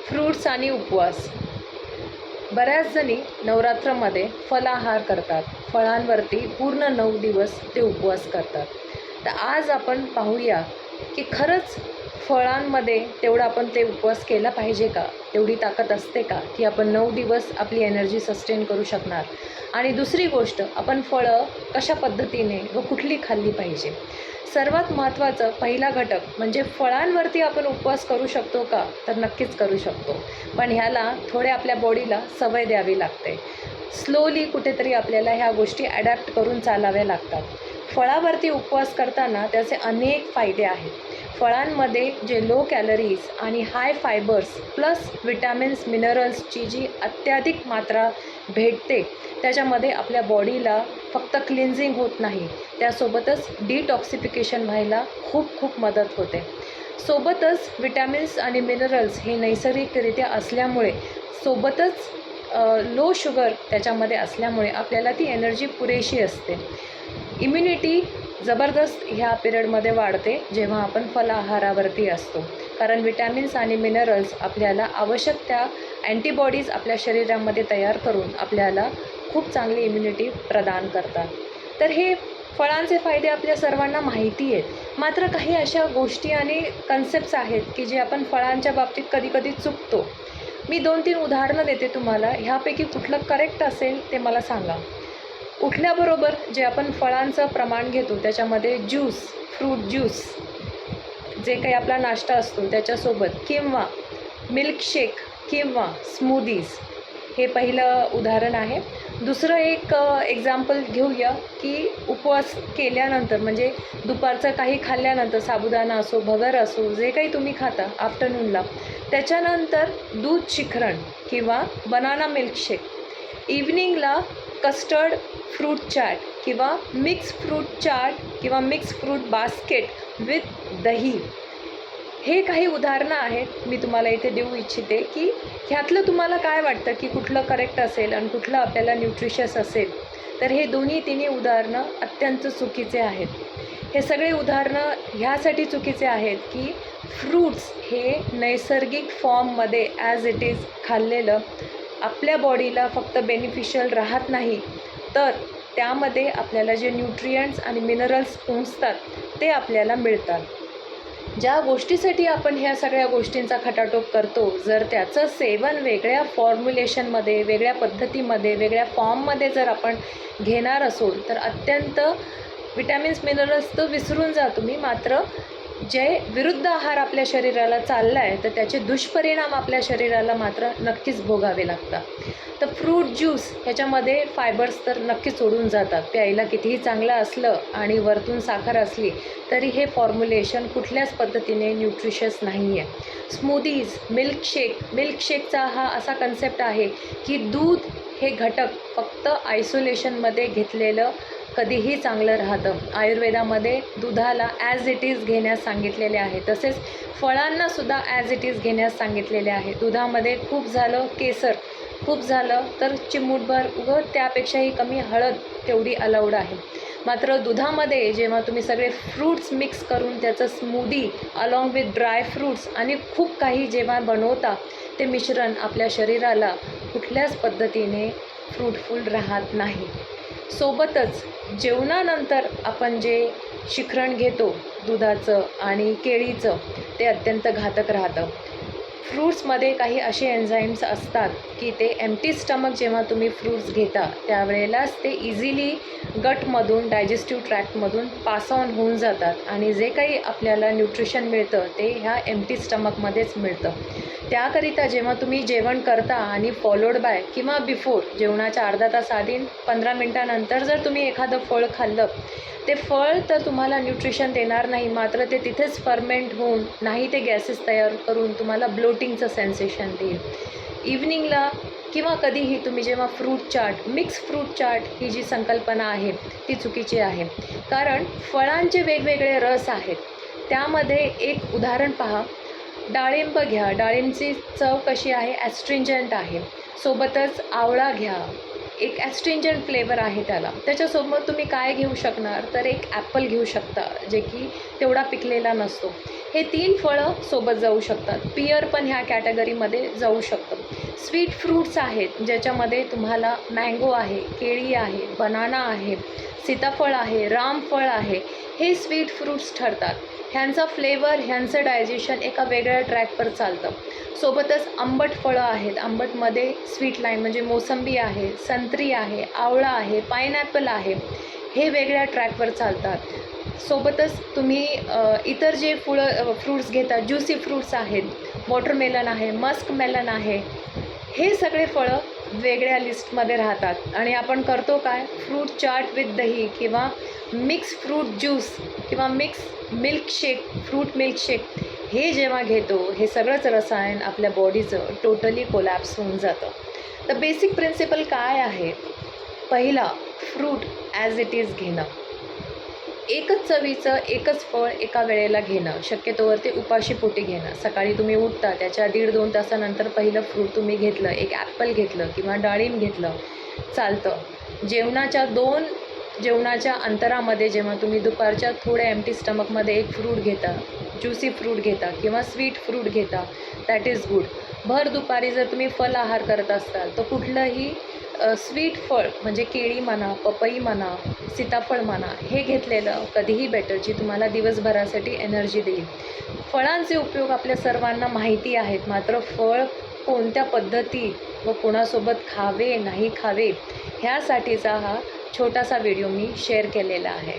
Fruits आणि उपवास. बऱ्याच जणी नवरात्रामध्ये फलाहार करतात, फळांवरती पूर्ण 9 दिवस ते उपवास करतात. तर आज आपण पाहूया की खरंच फळांमध्ये तेवढा आपण ते उपवास केला पाहिजे का? तेवढी ताकद असते का की आपण 9 दिवस आपली एनर्जी सस्टेन करू शकणार? आणि दुसरी गोष्ट, आपण फळं कशा पद्धतीने व कुठली खाल्ली पाहिजे? सर्वात महत्त्वाचं पहिला घटक म्हणजे फळांवरती आपण उपवास करू शकतो का? तर नक्कीच करू शकतो, पण ह्याला थोडे आपल्या बॉडीला सवय द्यावी लागते. स्लोली कुठेतरी आपल्याला ह्या गोष्टी ॲडॅप्ट करून चालाव्या लागतात. फळावरती उपवास करताना त्याचे अनेक फायदे आहेत. फळांमध्ये जे लो कॅलरीज आणि हाय फायबर्स प्लस विटॅमिन्स मिनरल्सची जी अत्याधिक मात्रा भेटते, त्याच्यामध्ये आपल्या बॉडीला फक्त क्लिन्झिंग होत नाही, त्यासोबतच डिटॉक्सिफिकेशन व्हायला खूप मदत होते. सोबतच विटॅमिन्स आणि मिनरल्स हे नैसर्गिकरित्या असल्यामुळे, सोबतच लो शुगर त्याच्यामध्ये असल्यामुळे आपल्याला ती एनर्जी पुरेशी असते. इम्युनिटी जबरदस्त ह्या पिरियडमध्ये वाढते जेव्हा आपण फलाहारावरती असतो, कारण विटॅमिन्स आणि मिनरल्स आपल्याला आवश्यक त्या अँटीबॉडीज आपल्या शरीरामध्ये तयार करून आपल्याला खूप चांगली इम्युनिटी प्रदान करतात. तर हे फळांचे फायदे आपल्या सर्वांना माहिती आहेत. मात्र काही अशा गोष्टी आणि कन्सेप्ट्स आहेत की जे आपण फळांच्या बाबतीत कधी चुकतो. मी 2-3 उदाहरणं देते तुम्हाला. ह्यापैकी कुठलं करेक्ट असेल ते मला सांगा. उठल्याबरोबर जे आपण फळांचं प्रमाण घेतो त्याच्यामध्ये ज्यूस, फ्रूट ज्यूस, जे काही आपला नाश्ता असतो त्याच्यासोबत, किंवा मिल्कशेक किंवा स्मूदीज, हे पहिलं उदाहरण आहे. दुसरं एक एक्झाम्पल घेऊया की उपवास केल्यानंतर म्हणजे दुपारचं काही खाल्ल्यानंतर, साबुदाणा असो, भगर असो, जे काही तुम्ही खाता आफ्टरनूनला, त्याच्यानंतर दूध शिखरण किंवा बनाना मिल्कशेक, इव्हनिंगला कस्टर्ड फ्रूट चाट किंवा मिक्स फ्रूट चाट किंवा मिक्स फ्रूट बास्केट विथ दही. हे काही उदाहरणं आहेत मी तुम्हाला इथे देऊ इच्छिते की ह्यातलं तुम्हाला काय वाटतं की कुठलं करेक्ट असेल आणि कुठलं आपल्याला न्यूट्रिशियस असेल. तर हे तिन्ही उदाहरणं अत्यंत चुकीचे आहेत. हे सगळे उदाहरणं ह्यासाठी चुकीचे आहेत की फ्रूट्स हे नैसर्गिक फॉर्ममध्ये ॲज इट इज खाल्लेलं आपल्या बॉडीला फक्त बेनिफिशियल राहत नाही, तर त्यामध्ये आपल्याला जे न्यूट्रियंट्स आणि मिनरल्स पोहोचतात ते आपल्याला मिळतात. ज्या गोष्टीसाठी आपण ह्या सगळ्या गोष्टींचा खटाटोप करतो, जर त्याचं सेवन वेगळ्या फॉर्म्युलेशनमध्ये, वेगळ्या पद्धतीमध्ये, वेगळ्या फॉर्ममध्ये जर आपण घेणार असो, तर अत्यंत विटॅमिन्स मिनरल्स तर विसरून जा तुम्ही, मात्र जे विरुद्ध आहार आपल्या शरीराला चालला आहे तर त्याचे दुष्परिणाम आपल्या शरीराला मात्र नक्कीच भोगावे लागतात. तर फ्रूट ज्यूस ह्याच्यामध्ये फायबर्स तर नक्कीच सोडून जातात. प्यायला कितीही चांगलं असलं आणि वरतून साखर असली तरी हे फॉर्म्युलेशन कुठल्याच पद्धतीने न्यूट्रिशियस नाही आहे. स्मूदीज, मिल्कशेकचा हा असा कन्सेप्ट आहे की दूध हे घटक फक्त आयसोलेशनमध्ये घेतलेलं कधीही चांगलं राहतं. आयुर्वेदामध्ये दुधाला ॲज इट इज घेण्यास सांगितलेले आहे, तसेच फळांनासुद्धा ॲज इट इज घेण्यास सांगितलेले आहे. दुधामध्ये खूप झालं केसर, खूप झालं तर चिमूटभर व त्यापेक्षाही कमी हळद तेवढी अलाउड आहे. मात्र दुधामध्ये जेव्हा तुम्ही सगळे फ्रूट्स मिक्स करून त्याचं smoothie along with dry fruits आणि खूप काही जेव्हा बनवता, ते मिश्रण आपल्या शरीराला कुठल्याच पद्धतीने फ्रूटफुल राहत नाही. सोबतच जेवणानंतर आपण जे शिखरण घेतो दुधाचं आणि केळीचं, ते अत्यंत घातक राहतं. फ्रूट्समध्ये काही असे एन्झाईम्स असतात की ते एम्प्टी स्टमक जेव्हा तुम्ही फ्रूट्स घेता त्यावेळेलाच ते इझिली गटमधून, डायजेस्टिव्ह ट्रॅक्टमधून पास ऑन होऊन जातात आणि जे काही आपल्याला न्यूट्रिशन मिळतं ते ह्या एम्प्टी स्टमकमध्येच मिळतं. त्याकरिता जेव्हा तुम्ही जेवण करता आणि फॉलोड बाय किंवा बिफोर जेवणाच्या अर्धा तास आधी 15 मिनटानंतर जर तुम्ही एखादं फळ खाल्लं, ते फळ तर तुम्हाला न्यूट्रिशन देणार नाही, मात्र ते तिथेच फर्मेंट होऊन नाही ते गॅसेस तयार करून तुम्हाला ब्लोटिंगचं सेन्सेशन देईल. इव्हनिंगला किंवा कधीही तुम्ही जेव्हा fruit chaat, mix fruit chaat ही जी संकल्पना आहे ती चुकीची आहे, कारण फळांचे वेगवेगळे रस आहेत. त्यामध्ये एक उदाहरण पहा, डाळिंब घ्या, डाळिंबची चव कशी आहे, ॲस्ट्रिंजंट आहे. सोबतच आवळा घ्या, एक ॲस्ट्रिंजंट फ्लेवर आहे त्याला. त्याच्यासोबत तुम्ही काय घेऊ शकणार, तर एक ॲपल घेऊ शकता, जे की तेवढा पिकलेला नसतो. हे 3 फळं सोबत जाऊ शकतात. पियर पण ह्या कॅटेगरीमध्ये जाऊ शकतं. स्वीट फ्रूट्स आहेत, ज्याच्यामध्ये तुम्हाला मँगो आहे, केळी आहे, बनाना आहे, सीताफळ आहे, रामफळ आहे. हे स्वीट फ्रूट्स ठरतात. ह्यांचा फ्लेवर, ह्यांचं डायजेशन एका वेगळ्या ट्रॅकवर चालतं. सोबतच आंबट फळं आहेत. आंबटमध्ये स्वीट लाईम म्हणजे मोसंबी आहे, संत्री आहे, आवळा आहे, पाईनॲपल आहे. हे वेगळ्या ट्रॅकवर चालतात. सोबतच तुम्ही इतर जे फ्रूट्स घेतात, ज्युसी फ्रूट्स आहेत, वॉटरमेलन आहे, मस्क मेलन आहे. हे सगळे फळं वेगळ्या लिस्टमध्ये राहतात. आणि आपण करतो काय, फ्रूट चाट विथ दही किंवा मिक्स फ्रूट ज्यूस किंवा मिक्स मिल्कशेक, फ्रूट मिल्कशेक हे जेव्हा घेतो, हे सगळंच रसायन आपल्या बॉडीचं टोटली कोलॅप्स होऊन जातं. तर बेसिक प्रिन्सिपल काय आहे, पहिला फ्रूट ॲज इट इज घेणं, एकच चवीचं एकच फळ एका वेळेला घेणं, शक्यतोवर ते उपाशीपोटी घेणं. सकाळी तुम्ही उठता त्याच्या 1.5-2 तासानंतर पहिलं फ्रूट तुम्ही घेतलं, एक ॲपल घेतलं किंवा डाळिंब घेतलं, चालतं. जेवणाच्या अंतरामध्ये जेव्हा तुम्ही दुपारच्या थोड्या एम्प्टी स्टमकमध्ये एक फ्रूट घेता, ज्युसी फ्रूट घेता किंवा स्वीट फ्रूट घेता, दॅट इज गुड. भर दुपारी जर तुम्ही फल आहार करत असाल तर कुठलंही स्वीट फळ म्हणजे केळी म्हणा, पपई म्हणा, सीताफळ म्हणा, हे घेतलेलं कधीही बेटर, जी तुम्हाला दिवसभरासाठी एनर्जी देईल. फळांचे उपयोग आपल्या सर्वांना माहिती आहेत, मात्र फळ कोणत्या पद्धती व कोणासोबत खावे नाही खावे ह्यासाठीचा हा छोटासा व्हिडिओ मी शेअर केलेला आहे.